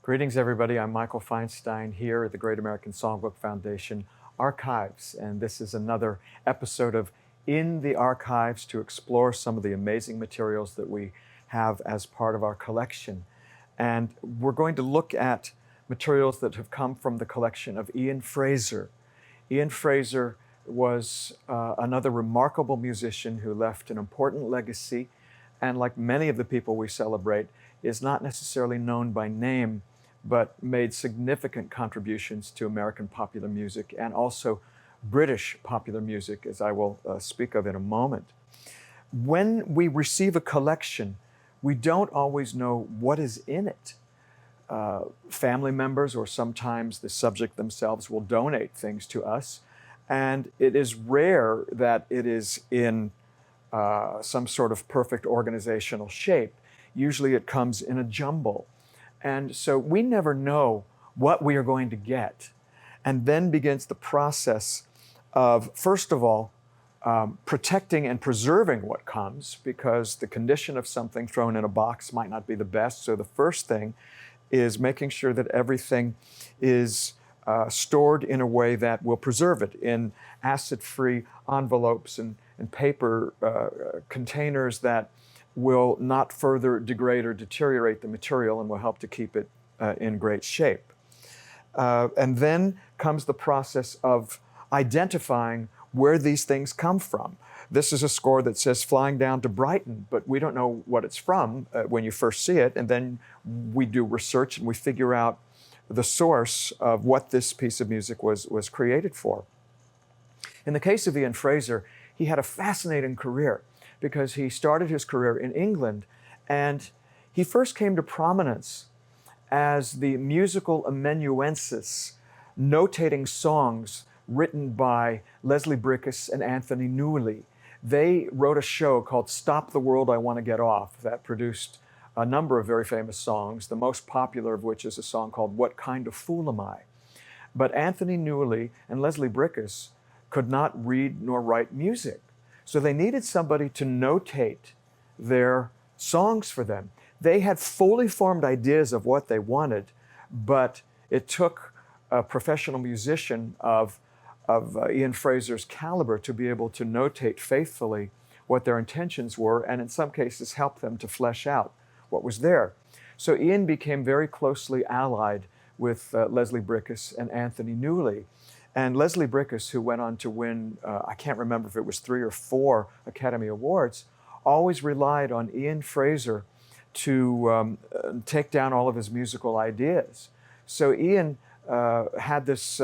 Greetings, everybody. I'm Michael Feinstein here at the Great American Songbook Foundation Archives, and this is another episode of In the Archives to explore some of the amazing materials that we have as part of our collection. And we're going to look at materials that have come from the collection of Ian Fraser. Ian Fraser was another remarkable musician who left an important legacy, and like many of the people we celebrate, is not necessarily known by name, but made significant contributions to American popular music and also British popular music, as I will speak of in a moment. When we receive a collection, we don't always know what is in it. Family members or sometimes the subject themselves will donate things to us, and it is rare that it is in some sort of perfect organizational shape. Usually it comes in a jumble. And so we never know what we are going to get. And then begins the process of, first of all, protecting and preserving what comes, because the condition of something thrown in a box might not be the best. So the first thing is making sure that everything is stored in a way that will preserve it in acid-free envelopes and paper containers that will not further degrade or deteriorate the material and will help to keep it in great shape. And then comes the process of identifying where these things come from. This is a score that says flying down to Brighton, but we don't know what it's from when you first see it, and then we do research and we figure out the source of what this piece of music was created for. In the case of Ian Fraser, he had a fascinating career, because he started his career in England, and he first came to prominence as the musical amanuensis, notating songs written by Leslie Bricusse and Anthony Newley. They wrote a show called Stop the World, I Want to Get Off, that produced a number of very famous songs, the most popular of which is a song called What Kind of Fool Am I? But Anthony Newley and Leslie Bricusse could not read nor write music. So they needed somebody to notate their songs for them. They had fully formed ideas of what they wanted, but it took a professional musician of Ian Fraser's caliber to be able to notate faithfully what their intentions were, and in some cases help them to flesh out what was there. So Ian became very closely allied with Leslie Bricusse and Anthony Newley. And Leslie Bricusse, who went on to win, I can't remember if it was 3 or 4 Academy Awards, always relied on Ian Fraser to take down all of his musical ideas. So Ian had this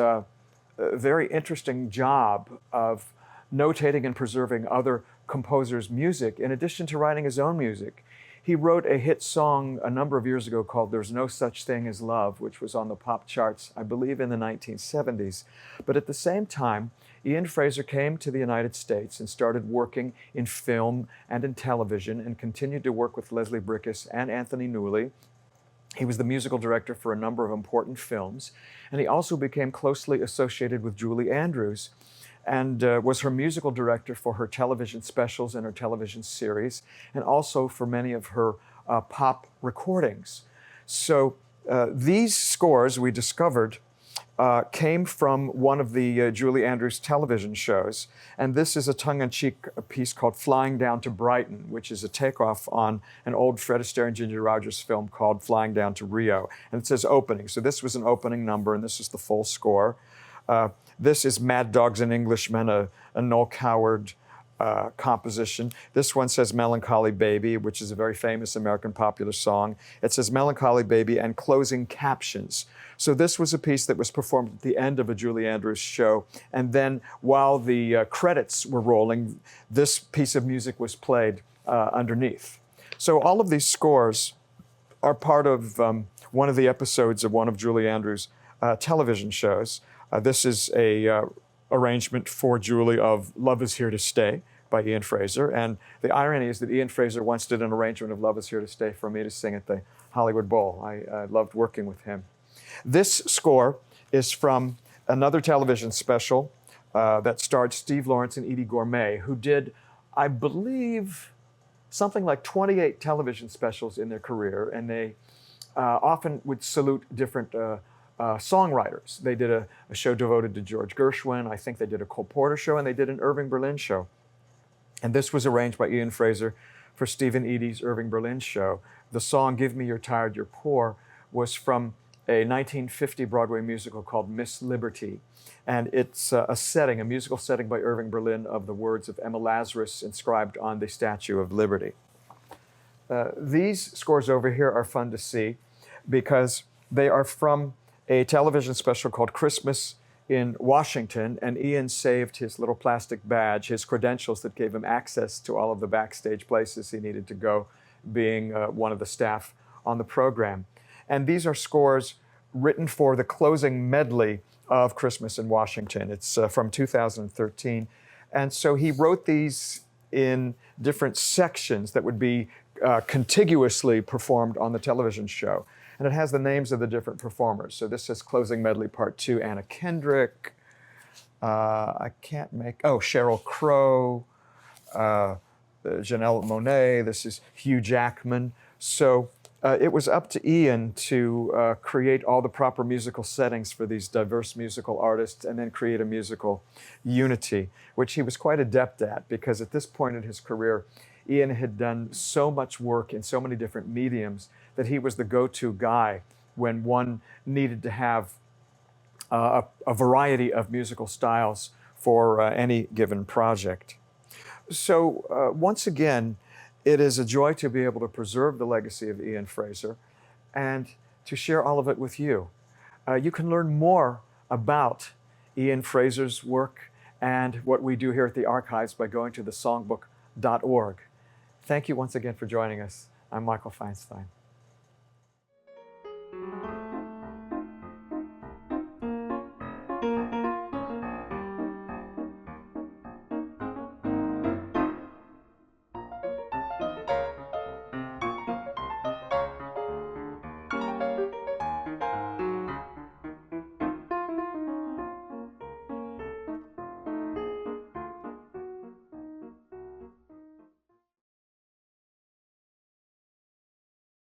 very interesting job of notating and preserving other composers' music, in addition to writing his own music. He wrote a hit song a number of years ago called There's No Such Thing as Love, which was on the pop charts, I believe, in the 1970s. But at the same time, Ian Fraser came to the United States and started working in film and in television, and continued to work with Leslie Bricusse and Anthony Newley. He was the musical director for a number of important films, and he also became closely associated with Julie Andrews, and was her musical director for her television specials and her television series, and also for many of her pop recordings. So these scores, we discovered, came from one of the Julie Andrews television shows, and this is a tongue-in-cheek piece called Flying Down to Brighton, which is a takeoff on an old Fred Astaire and Ginger Rogers film called Flying Down to Rio, and it says opening. So this was an opening number, and this is the full score. This is Mad Dogs and Englishmen, a Noel Coward composition. This one says Melancholy Baby, which is a very famous American popular song. It says Melancholy Baby and closing captions. So this was a piece that was performed at the end of a Julie Andrews show, and then while the credits were rolling, this piece of music was played underneath. So all of these scores are part of one of the episodes of one of Julie Andrews' television shows. This is a arrangement for Julie of Love Is Here to Stay by Ian Fraser. And the irony is that Ian Fraser once did an arrangement of Love Is Here to Stay for me to sing at the Hollywood Bowl. I loved working with him. This score is from another television special that starred Steve Lawrence and Eydie Gormé, who did, I believe, something like 28 television specials in their career, and they often would salute different songwriters. They did a show devoted to George Gershwin. I think they did a Cole Porter show, and they did an Irving Berlin show. And this was arranged by Ian Fraser for Stephen Eydie's Irving Berlin show. The song "Give Me You're Tired, You're Poor" was from a 1950 Broadway musical called Miss Liberty. And it's a setting, a musical setting by Irving Berlin of the words of Emma Lazarus inscribed on the Statue of Liberty. These scores over here are fun to see because they are from a television special called Christmas in Washington, and Ian saved his little plastic badge, his credentials that gave him access to all of the backstage places he needed to go, being one of the staff on the program. And these are scores written for the closing medley of Christmas in Washington. It's from 2013. And so he wrote these in different sections that would be contiguously performed on the television show. And it has the names of the different performers. So this is Closing Medley Part 2, Anna Kendrick, Sheryl Crow, Janelle Monáe, this is Hugh Jackman. So it was up to Ian to create all the proper musical settings for these diverse musical artists and then create a musical unity, which he was quite adept at because at this point in his career, Ian had done so much work in so many different mediums that he was the go-to guy when one needed to have a variety of musical styles for any given project. So once again, it is a joy to be able to preserve the legacy of Ian Fraser and to share all of it with you. You can learn more about Ian Fraser's work and what we do here at the Archives by going to thesongbook.org. Thank you once again for joining us. I'm Michael Feinstein.